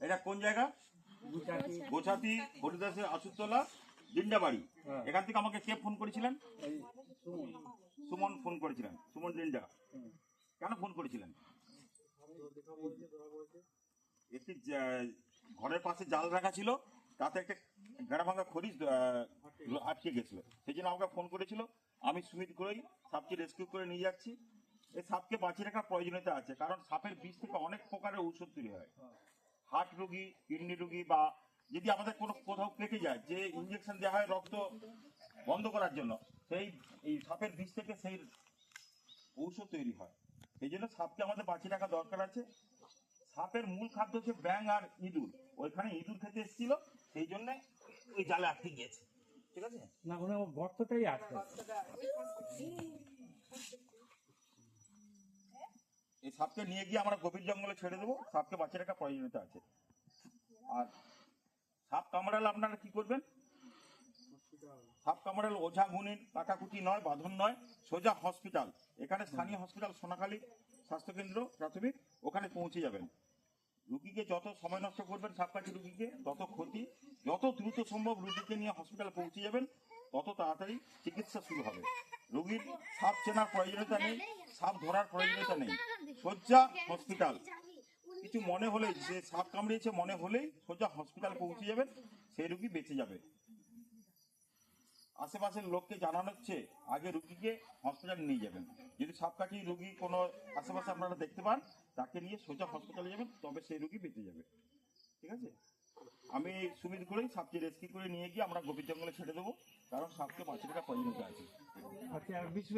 এটা কোন জায়গা? গোছাতি হরিদাসের আসুতলা ডিন্ডাবাড়ি। এখান থেকে আমাকে কে ফোন করেছিলেন? সুমন ফোন করেছিলেন। সুমন ডিন্ডা। কেন ফোন করেছিলেন? একটি ঘরের পাশে জাল রাখা ছিল, তাতে একটা গাড়া ভাঙা খড়ি আটকে গেছিল, সেই জন্য আমাকে ফোন করেছিল। আমি সুমিত করেই সাপকে রেস্কিউ করে নিয়ে যাচ্ছি। এই সাপকে বাঁচিয়ে রাখার প্রয়োজনীয়তা আছে, কারণ সাপের বিষ থেকে অনেক প্রকারের ঔষধ তৈরি হয়। হার্ট রোগী, কিডনি রোগী, বা যদি আমাদের কোনো কোথাও কেটে যায়, যে ইঞ্জেকশন দেওয়া হয় রক্ত বন্ধ করার জন্য, সেই এই সাপের বিষ থেকে সেই ঔষধ তৈরি হয়। সেই জন্য সাপকে আমাদের বাঁচিয়ে রাখা দরকার আছে। সাপের মূল খাদ্য হচ্ছে ব্যাঙ আর ইঁদুর। ওইখানে ইঁদুর খেতে এসেছিল, সেই জন্য ওই জালে আটকে গিয়েছে। ঠিক আছে না, ওখানে গর্তটাই আছে। এই সাপকে নিয়ে গিয়ে আমরা গভীর জঙ্গলে ছেড়ে দেবো। সাপকে বাঁচিয়ে রাখার প্রয়োজনীয়তা আছে। আর সাপ কামড়ালে আপনারা কি করবেন? সাপ কামড়ালে ওঝা গুণিন কাটাকুটি নয়, বাঁধন নয়, সোজা হসপিটাল। এখানে স্থানীয় হসপিটাল সোনাখালী স্বাস্থ্যকেন্দ্র প্রাথমিক, ওখানে পৌঁছে যাবেন। রুগীকে যত সময় নষ্ট করবেন সাপকাঠি রুগীকে তত ক্ষতি। যত দ্রুত সম্ভব রুগীকে নিয়ে হসপিটালে পৌঁছে যাবেন, তত তাড়াতাড়ি চিকিৎসা শুরু হবে। রোগীর সাপ চেনার প্রয়োজনীয়তা নেই, সাপ ধরার প্রয়োজনীয়তা নেই। সোজা হসপিটাল। কিছু মনে হলেই, যে সাপ কামড়িয়েছে মনে হলেই সোজা হসপিটাল পৌঁছে যাবেন, সেই রুগী বেঁচে যাবে। আশেপাশের লোককে জানানো হচ্ছে আগে রুগীকে হসপিটালে নিয়ে যাবেন। যদি সাপকাঠি রুগী কোনো আশেপাশে আপনারা দেখতে পান, তাকে নিয়ে সোজা হসপিটালে যাবেন, তবে সেই রুগী বেঁচে যাবে। ঠিক আছে? আমি সুবিধা করেই সাপকে রেস্কিউ করে নিয়ে গিয়ে আমরা গভীর জঙ্গলে ছেড়ে দেবো, কারণ সাপকে বাঁচিয়ে রাখার প্রয়োজনীয়তা আছে। আচ্ছা, আর বিশেষ